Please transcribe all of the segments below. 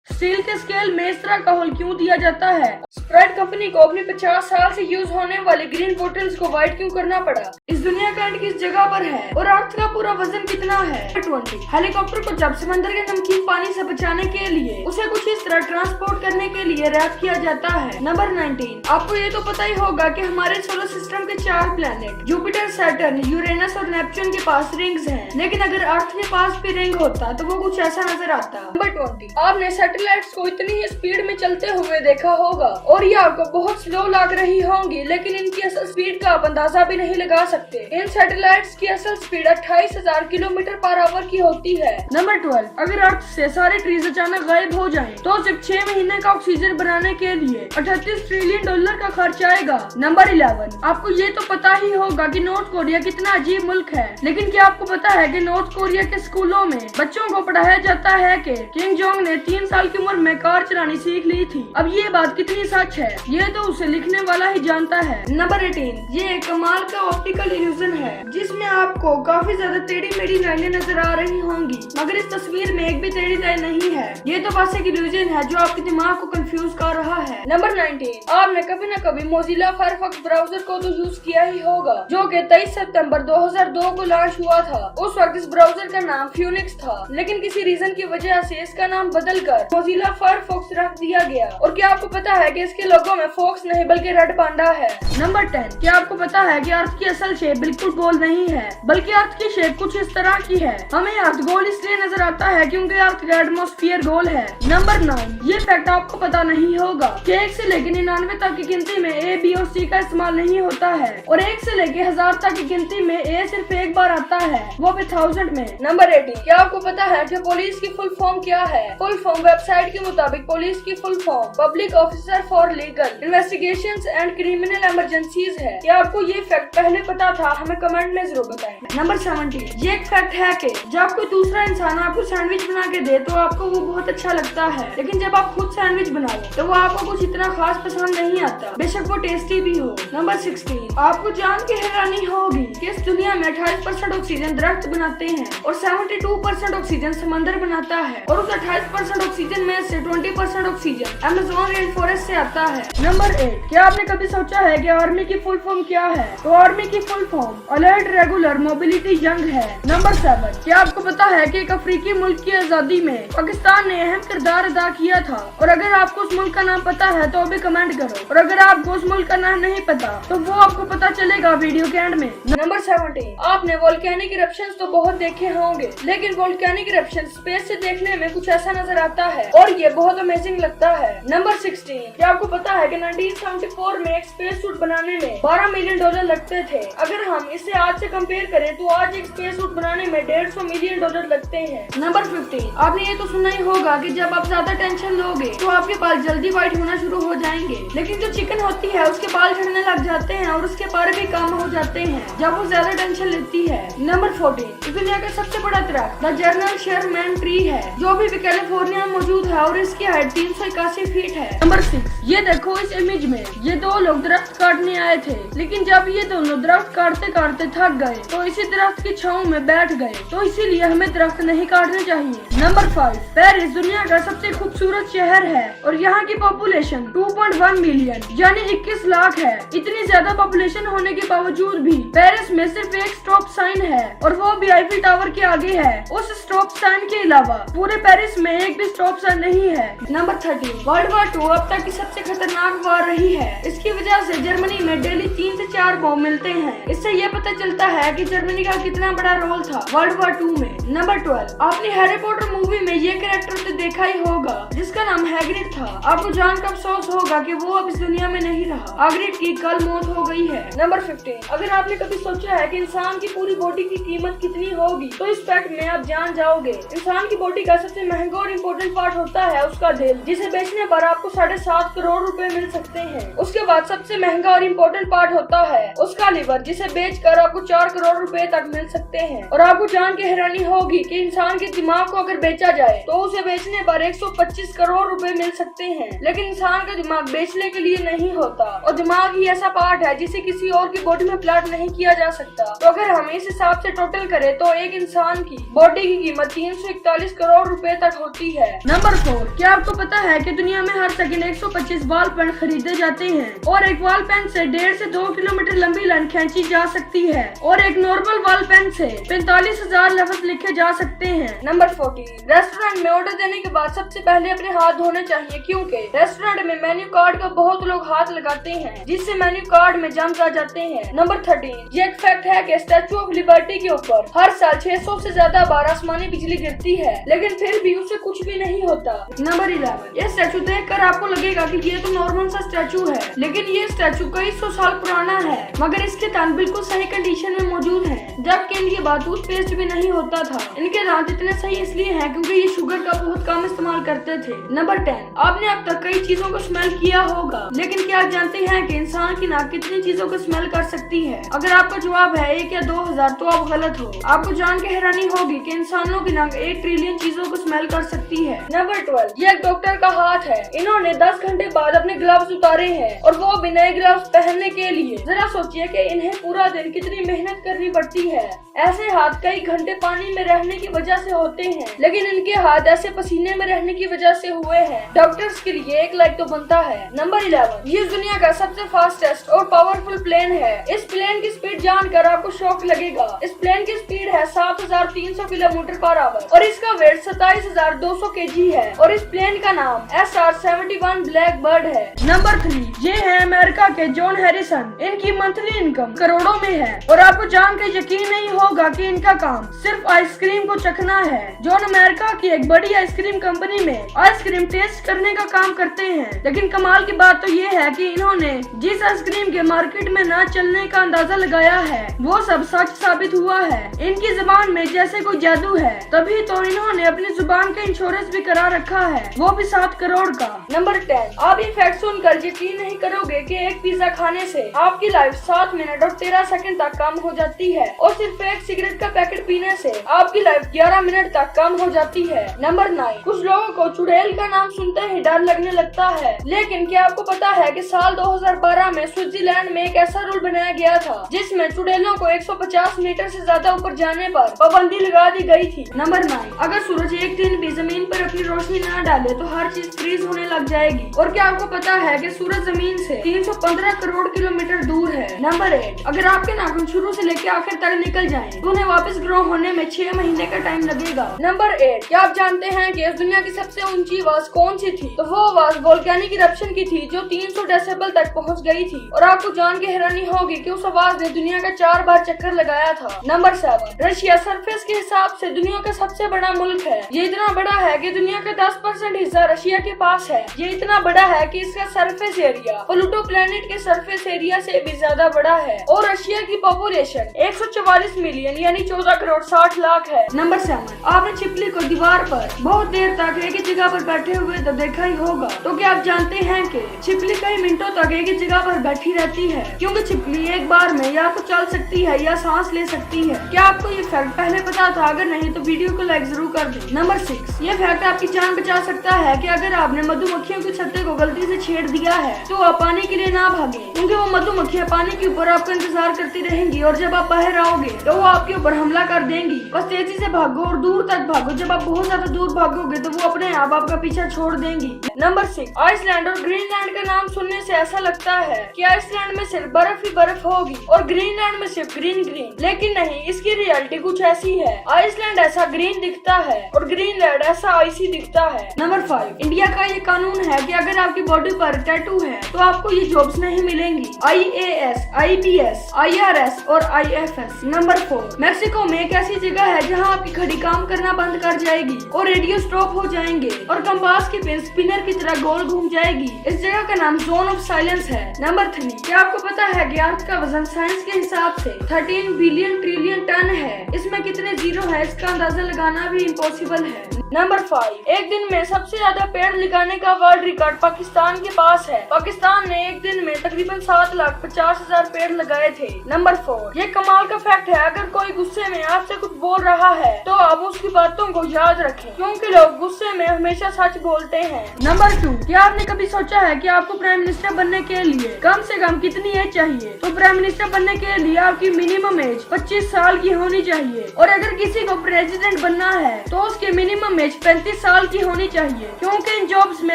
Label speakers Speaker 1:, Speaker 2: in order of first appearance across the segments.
Speaker 1: Steel के scale में इस तरह का होल क्यों दिया जाता है? स्प्राइट कंपनी को अपनी 50 साल से यूज होने वाले ग्रीन बोटल्स को व्हाइट क्यों करना पड़ा? इस दुनिया का एंड किस जगह पर है और अर्थ का पूरा वजन कितना है? 20 हेलीकॉप्टर को जब समंदर के नमकीन पानी से बचाने के लिए उसे कुछ इस तरह ट्रांसपोर्ट करने के लिए रैप किया जाता है। नंबर 19 आपको ये तो पता ही होगा कि हमारे सोलर सिस्टम के 4 प्लेनेट जुपिटर, सैटर्न, यूरेनस और नेपच्यून के पास रिंग्स हैं, लेकिन अगर अर्थ के पास भी रिंग होता तो वो कुछ ऐसा नजर आता। नंबर 20 आपने सैटेलाइट्स को इतनी ही स्पीड में चलते हुए देखा होगा और ये आपको बहुत स्लो लग रही होंगी, लेकिन इनकी असल स्पीड का आप अंदाजा भी नहीं लगा सकते। इन सैटेलाइट्स की असल स्पीड 28,000 किलोमीटर पर आवर की होती है। नंबर 12 अगर अर्थ से सारे ट्रीज अचानक गायब हो जाएं, तो सिर्फ 6 महीने का ऑक्सीजन बनाने के लिए 38 ट्रिलियन डॉलर का खर्च आएगा। नंबर 11 आपको ये तो पता ही होगा कि नॉर्थ कोरिया कितना अजीब मुल्क है, लेकिन क्या आपको पता है कि नॉर्थ कोरिया के स्कूलों में बच्चों को पढ़ाया जाता है कि किंग जोंग ने 3 साल की उम्र में कार चलानी सीख ली थी। अब ये बात कितनी सच है ये तो उसे लिखने वाला ही जानता है। नंबर 18 ये एक कमाल का ऑप्टिकल इल्यूजन है जिसमें आपको काफी ज्यादा टेढ़ी मेढ़ी लाइनें नजर आ रही होंगी, मगर इस तस्वीर में एक भी टेढ़ी लाइन नहीं है। ये तो बस एक इल्यूजन है जो आपके दिमाग को कंफ्यूज कर रहा है। नंबर 19 आपने कभी न कभी मोजिला फायरफॉक्स ब्राउजर को तो यूज किया ही होगा, जो कि 23 सितंबर 2002 को लॉन्च हुआ था। उस वक्त इस ब्राउजर का नाम फ्यूनिक्स था, लेकिन किसी रीजन की वजह से इसका नाम बदलकर मोजिला फायरफॉक्स रख दिया गया। और क्या आपको पता है कि इसके लोगो में फॉक्स नहीं बल्कि रेड पांडा है। नंबर 10 क्या आपको पता है कि अर्थ की असल शेप बिल्कुल गोल नहीं है, बल्कि अर्थ की शेप कुछ इस तरह की है। हमें अर्थ गोल इसलिए नजर आता है क्योंकि अर्थ का एटमॉस्फेयर गोल है। नंबर 9 ये फैक्ट आपको पता नहीं होगा कि 1 से लेकर 99 तक की गिनती में ए, बी और सी का इस्तेमाल नहीं होता है, और 1 से लेकर 1000 तक की गिनती में ए सिर्फ एक बार आता है, वो भी 1000 में। नंबर 18 क्या आपको पता है कि पुलिस की फुल फॉर्म क्या है? फुल फॉर्म वेबसाइट के मुताबिक पुलिस की full form public officer for legal investigations and criminal emergencies है। क्या आपको ये फैक्ट पहले पता था? हमें कमेंट में जरूर बताएं। नंबर 17 ये एक फैक्ट है कि जब कोई दूसरा इंसान आपको सैंडविच बना के दे तो आपको वो बहुत अच्छा लगता है, लेकिन जब आप खुद सैंडविच बनाओ तो वो आपको कुछ इतना खास पसंद नहीं आता, बेशक वो टेस्टी भी हो। नंबर 16 आपको जान के हैरानी होगी कि इस दुनिया में 28% ऑक्सीजन दरख्त बनाते हैं और 72% ऑक्सीजन समंदर बनाता है, और उस 28% ऑक्सीजन में से 20% ऑक्सीजन अमेज़न रेन फॉरेस्ट से आता है। नंबर 8 क्या आपने कभी सोचा है कि आर्मी की फुल फॉर्म क्या है? तो आर्मी की full form alert regular mobility young है। नंबर 7 क्या आपको पता है कि एक अफ्रीकी मुल्क की आजादी में पाकिस्तान ने अहम किरदार अदा किया था? और अगर आपको उस मुल्क का नाम पता है तो अभी कमेंट करो, और अगर आपको उस मुल्क का नाम नहीं पता तो वो आपको पता चलेगा वीडियो के एंड में। नंबर 17 आपने वोल्केनिक इरप्शंस तो बहुत देखे होंगे, लेकिन वोल्केनिक इरप्शन स्पेस से देखने में कुछ ऐसा नजर आता है और ये बहुत अमेजिंग लगता है। नंबर 16 क्या आपको पता है कि 1974 में एक स्पेस सूट बनाने में 12 मिलियन डॉलर लगते थे? अगर हम इसे आज से कंपेयर करें तो आज एक स्पेस सूट बनाने में 150 मिलियन डॉलर लगते हैं। नंबर 15 आपने ये तो सुना ही होगा कि जब आप ज्यादा टेंशन लोगे तो आपके बाल जल्दी व्हाइट होना शुरू हो जाएंगे, लेकिन जो चिकन होती है उसके बाल झड़ने लग जाते हैं और उसके पर भी कम हो जाते हैं जब वो ज्यादा टेंशन लेती है। नंबर 14 दुनिया का सबसे बड़ा दरख्त द जर्नल शेरमैन ट्री है, जो भी कैलिफोर्निया में मौजूद है और इसकी हाइट 381 फीट है। नंबर 6 ये देखो इस इमेज में ये 2 लोग दरख्त काटने आए थे, लेकिन जब ये दोनों दरख्त काटते काटते थक गए तो इसी दरख्त की छांव में बैठ गए, तो इसीलिए हमें दरख्त नहीं काटने चाहिए। नंबर 5 पेरिस दुनिया का सबसे खूबसूरत शहर है और यहाँ की पॉपुलेशन 2.1 मिलियन यानी 21 लाख है। इतनी ज्यादा पॉपुलेशन होने के बावजूद भी पेरिस में सिर्फ एक स्टॉप साइन है और वो भी आईफिल टावर के आगे है। उस स्टॉप साइन के अलावा पूरे पेरिस में एक भी स्टॉप साइन नहीं है। नंबर 13 वर्ल्ड वॉर 2 अब तक की सबसे खतरनाक वार रही है। इसकी वजह से जर्मनी में डेली 3 से 4 बॉम्ब मिलते हैं। इससे ये पता चलता है कि जर्मनी का कितना बड़ा रोल था वर्ल्ड वॉर 2 में। नंबर 12 आपने हैरी पॉटर मूवी में ये कैरेक्टर तो देखा ही होगा जिसका नाम हैग्रिड था। आपको जानकर अफसोस होगा कि वो अब इस दुनिया में नहीं रहा। हैग्रिड की कल मौत हो गई है। नंबर 15 अगर आपने कभी सोचा है कि इंसान की पूरी बॉडी की कीमत कितनी होगी तो इस फैक्ट में आप जान जाओगे। इंसान की बॉडी का सबसे महंगा और इम्पोर्टेंट पार्ट होता है उसका दिल, जिसे बेचने पर आपको 7.5 करोड़ रुपए मिल सकते हैं। उसके बाद सबसे महंगा और इम्पोर्टेंट पार्ट होता है उसका लिवर, जिसे बेचकर आपको 4 करोड़ रुपए तक मिल सकते हैं। और आपको जान के हैरानी होगी कि इंसान के दिमाग को अगर बेचा जाए तो उसे बेचने पर 125 करोड़ रुपए मिल सकते हैं, लेकिन इंसान का दिमाग बेचने के लिए नहीं होता, और दिमाग ही ऐसा पार्ट है जिसे किसी और की बॉडी में प्लाट नहीं किया जा सकता। तो अगर हम इस हिसाब से टोटल करें तो एक इंसान की बॉडी की कीमत 341 करोड़ रुपए तक होती है। नंबर 4, क्या आपको पता है कि दुनिया में हर सेकंड 125 बॉल पेन खरीदे जाते हैं और एक बॉल पेन से 1.5 से 2 किलोमीटर लंबी लाइन खींची जा सकती है और एक नॉर्मल बॉल पेन से 45,000 लफ्ज लिखे जा सकते हैं। नंबर 14, रेस्टोरेंट में ऑर्डर देने के बाद सबसे पहले अपने हाथ धोने चाहिए क्योंकि रेस्टोरेंट में मेन्यू कार्ड का बहुत लोग हाथ लगाते हैं जिससे मेन्यू कार्ड में जम्स आ जाते हैं। नंबर 13, ये एक फैक्ट है कि स्टैचू ऑफ लिबर्टी के ऊपर हर साल 600 से ज्यादा बार आसमानी बिजली गिरती है लेकिन फिर भी उससे कुछ भी नहीं होता। नंबर 11, ये स्टैचू देखकर आपको लगेगा कि ये तो नॉर्मल सा स्टैचू है लेकिन ये स्टैचू कई सौ साल पुराना है मगर इसके दांत बिल्कुल सही कंडीशन में मौजूद हैं जबकि इनके बाद टूथपेस्ट भी नहीं होता था। इनके दांत इतने सही इसलिए हैं क्योंकि ये शुगर का बहुत कम इस्तेमाल करते थे। नंबर 10, आपने अब तक कई चीजों को स्मेल किया होगा लेकिन क्या आप जानते हैं कि इंसान की नाक कितनी चीजों को स्मेल कर सकती है? अगर आपका जवाब है 1 या 2000 तो आप गलत हो। आपको जान के हैरानी होगी कि इंसानों की नाक 1 ट्रिलियन चीजों को स्मेल कर सकती है। नंबर 12, ये एक डॉक्टर का हाथ है। इन्होंने 10 घंटे बाद अपने ग्लव्स उतारे हैं और वो भी नए ग्लव्स पहनने के लिए। जरा सोचिए कि इन्हें पूरा दिन कितनी मेहनत करनी पड़ती है। ऐसे हाथ कई घंटे पानी में रहने की वजह से होते हैं लेकिन इनके हाथ ऐसे पसीने में रहने की वजह से हुए हैं। डॉक्टर्स के लिए 1 लाइक तो बनता है। नंबर 11, ये दुनिया का सबसे फास्टेस्ट और पावरफुल प्लेन है। इस प्लेन की स्पीड जानकर आपको शॉक लगेगा। इस प्लेन की स्पीड है 7300 किलोमीटर पर आवर और इसका वेट 27,200 kg है और इस प्लेन का नाम SR-71 ब्लैक बर्ड है। नंबर 3, ये है अमेरिका के जॉन हैरिसन। इनकी मंथली इनकम करोड़ों में है और आपको जानकर यकीन नहीं होगा कि इनका काम सिर्फ आइसक्रीम को चखना है। जॉन अमेरिका की एक बड़ी आइसक्रीम कंपनी में आइसक्रीम टेस्ट करने का काम करते हैं लेकिन कमाल की बात तो ये है कि इन्होंने जिस आइसक्रीम के मार्केट में ना चलने का अंदाजा लगाया है वो सब सच साबित हुआ है। इनकी जुबान में जैसे कोई जादू है तभी तो इन्होंने अपनी जुबान का इंश्योरेंस भी करा रखा है वो भी 7 करोड़ का। नंबर 10, आप ये फैक्ट सुनकर यकीन नहीं करोगे कि एक पिज्जा खाने से आपकी लाइफ 7 मिनट और 13 सेकंड तक कम हो जाती है और सिर्फ एक सिगरेट का पैकेट पीने से आपकी लाइफ 11 मिनट तक कम हो जाती है। नंबर 9, कुछ लोगों को चुड़ैल का नाम सुनते ही डर लगने लगता है लेकिन क्या आपको पता है कि साल 2012 में स्विट्जरलैंड में एक ऐसा रूल बनाया गया था जिसमें चुड़ैलों को 150 मीटर से ज्यादा ऊपर जाने पर पाबंदी लगा दी गई थी। नंबर 9, अगर सूरज एक दिन भी जमीन पर अपनी रोशनी न डाले तो हर चीज फ्रीज होने लग जाएगी। और क्या आपको पता है कि सूरज जमीन से 315 करोड़ किलोमीटर दूर है। नंबर 8, अगर आपके नाखून शुरू से लेकर आखिर तक निकल जाएं, तो उन्हें वापस ग्रो होने में 6 महीने का टाइम लगेगा। नंबर 8, क्या आप जानते हैं कि इस दुनिया की सबसे ऊंची आवाज कौन सी थी? तो वो आवाज वोल्केनिक इरप्शन की थी जो 300 डेसिबल तक पहुंच गई थी और आपको जान के हैरानी होगी कि उस आवाज ने दुनिया का 4 बार चक्कर लगाया था। नंबर 7, रशिया सरफेस के हिसाब से दुनिया का सबसे बड़ा मुल्क है। ये इतना बड़ा है कि दुनिया का 10% हिस्सा रशिया के पास है। ये इतना बड़ा है कि इसका सरफेस एरिया प्लूटो प्लेनेट के सरफेस एरिया से भी ज्यादा बड़ा है और रशिया की पॉपुलेशन 144 मिलियन यानी 14 करोड़ 60 लाख है। नंबर 7, आपने छिपली को दीवार पर बहुत देर तक एक ही जगह पर बैठे हुए तो देखा ही होगा। तो क्या आप जानते हैं कि छिपली कई मिनटों तक एक ही जगह पर बैठी रहती है क्योंकि छिपली एक बार में या तो चल सकती है या सांस ले सकती है। क्या आपको ये फैक्ट पहले पता था? अगर नहीं तो वीडियो को लाइक जरूर कर दें। नंबर 6, ये फैक्ट आपकी जान बचा सकता है कि अगर आपने मधुमक्खियों के छत्ते को गलती से छेड़ दिया है तो आप पानी के लिए ना भागे क्योंकि वो मधुमक्खियां पानी के ऊपर आपका इंतजार करती रहेंगी और जब आप बाहर आओगे तो वो आपके ऊपर हमला कर देंगी। बस तेजी से भागो और दूर तक भागो। जब आप बहुत ज्यादा दूर भागोगे तो वो अपने आप आपका पीछा छोड़ देंगी। नंबर 6, आइसलैंड और ग्रीनलैंड का नाम सुनने से ऐसा लगता है कि आइसलैंड में सिर्फ बर्फ ही बर्फ होगी और ग्रीनलैंड में सिर्फ ग्रीन ग्रीन, लेकिन नहीं, इसकी रियलिटी कुछ ऐसी है। आइसलैंड ऐसा ग्रीन दिखता है और ग्रीनलैंड ऐसा आइसी दिखता है। नंबर 5, इंडिया का ये कानून है कि अगर आपकी बॉडी पर टैटू है तो आपको ये जॉब्स नहीं मिलेंगी। IAS, IPS, IRS और IFS। नंबर 4, मेक्सिको में एक ऐसी जगह है जहां आपकी घड़ी काम करना बंद कर जाएगी और रेडियो स्टॉप हो जाएंगे और कंपास की पिन स्पिनर की तरह गोल घूम जाएगी। इस जगह का नाम जोन ऑफ साइलेंस है। नंबर 3, क्या आपको पता है कि अर्थ का वजन साइंस के हिसाब से 13 बिलियन ट्रिलियन टन है? इसमें कितने जीरो है इसका अंदाजा लगाना भी इम्पॉसिबल है। नंबर 5, एक दिन में सबसे ज्यादा पेड़ लगाने का वर्ल्ड रिकॉर्ड पाकिस्तान के पास है। पाकिस्तान ने एक दिन में तकरीबन 7,50,000 पेड़ लगाए थे। नंबर 4, ये कमाल का फैक्ट है, अगर कोई गुस्से में आपसे कुछ बोल रहा है तो आप उसकी बातों को याद रखें क्योंकि लोग गुस्से में हमेशा सच बोलते हैं। नंबर 2, क्या आपने कभी सोचा है कि आपको प्राइम मिनिस्टर बनने के लिए कम से कम कितनी एज चाहिए? तो प्राइम मिनिस्टर बनने के लिए आपकी मिनिमम एज 25 साल की होनी चाहिए और अगर किसी को प्रेसिडेंट बनना है तो उसके मिनिमम कम एज 35 साल की होनी चाहिए, क्योंकि इन जॉब्स में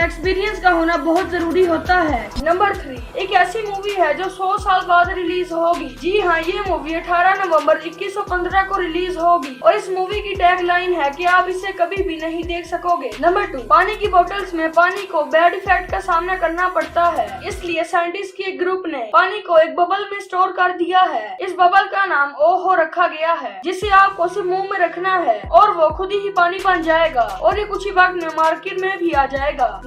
Speaker 1: एक्सपीरियंस का होना बहुत जरूरी होता है। नंबर 3, एक ऐसी मूवी है जो 100 साल बाद रिलीज होगी। जी हाँ, ये मूवी 18 नवंबर 2115 को रिलीज होगी और इस मूवी की टैगलाइन है कि आप इसे कभी भी नहीं देख सकोगे। नंबर 2, पानी की बोतल्स में पानी को बैड इफेक्ट का सामना करना पड़ता है, इसलिए साइंटिस्ट के ग्रुप ने पानी को एक बबल में स्टोर कर दिया है। इस बबल का नाम ओहो रखा गया है, जिसे आपको सिर्फ मुंह में रखना है और वो खुद ही पानी बन जाएगा और ये कुछ ही वक्त में मार्केट में भी आ जाएगा।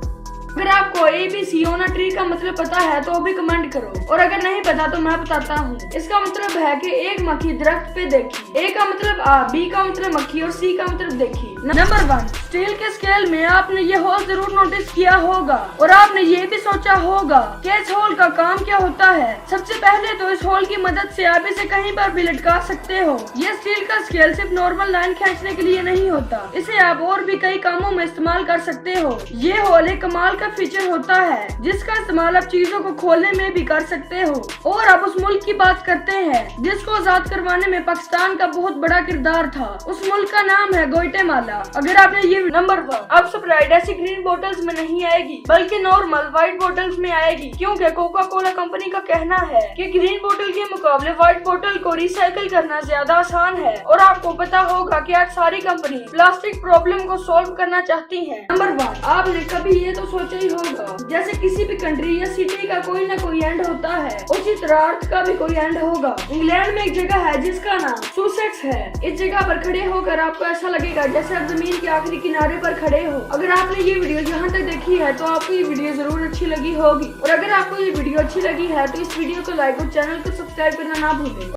Speaker 1: अगर आपको ABC ओना ट्री का मतलब पता है तो भी कमेंट करो, और अगर नहीं पता तो मैं बताता हूँ। इसका मतलब है कि एक मक्खी दरख्त पे देखी। A का मतलब आ, B का मतलब मक्खी और C का मतलब देखी। नंबर 1, स्टील के स्केल में आपने ये होल जरूर नोटिस किया होगा और आपने ये भी सोचा होगा कि इस होल का काम क्या होता है। सबसे पहले तो इस होल की मदद से आप इसे कहीं पर भी लटका सकते हो। ये स्टील का स्केल सिर्फ नॉर्मल लाइन खींचने के लिए नहीं होता, इसे आप और भी कई कामों में इस्तेमाल कर सकते हो। ये होल एक कमाल फीचर होता है जिसका इस्तेमाल आप चीजों को खोलने में भी कर सकते हो। और अब उस मुल्क की बात करते हैं जिसको आजाद करवाने में पाकिस्तान का बहुत बड़ा किरदार था। उस मुल्क का नाम है ग्वाटेमाला। अगर आपने ये नंबर 1, अब स्प्राइट ऐसी ग्रीन बोतल्स में नहीं आएगी बल्कि नॉर्मल व्हाइट बोतल्स में आएगी, क्योंकि कोका कोला कंपनी का कहना है कि ग्रीन बोतल के मुकाबले व्हाइट बोतल को रिसाइकिल करना ज्यादा आसान है। और आपको पता होगा कि आज सारी कंपनी प्लास्टिक प्रॉब्लम को सॉल्व करना चाहती है। नंबर 1, आपने कभी ये तो सोचा ही होगा जैसे किसी भी कंट्री या सिटी का कोई ना कोई एंड होता है, उसी तरह अर्थ का भी कोई एंड होगा। इंग्लैंड में एक जगह है जिसका नाम सुसेक्स है। इस जगह पर खड़े होकर आपको ऐसा लगेगा जैसे आप जमीन के आखिरी किनारे पर खड़े हो। अगर आपने ये वीडियो यहाँ तक देखी है तो आपको ये वीडियो जरूर अच्छी लगी होगी, और अगर आपको ये वीडियो अच्छी लगी है तो इस वीडियो को लाइक और चैनल को सब्सक्राइब करना ना भूलें।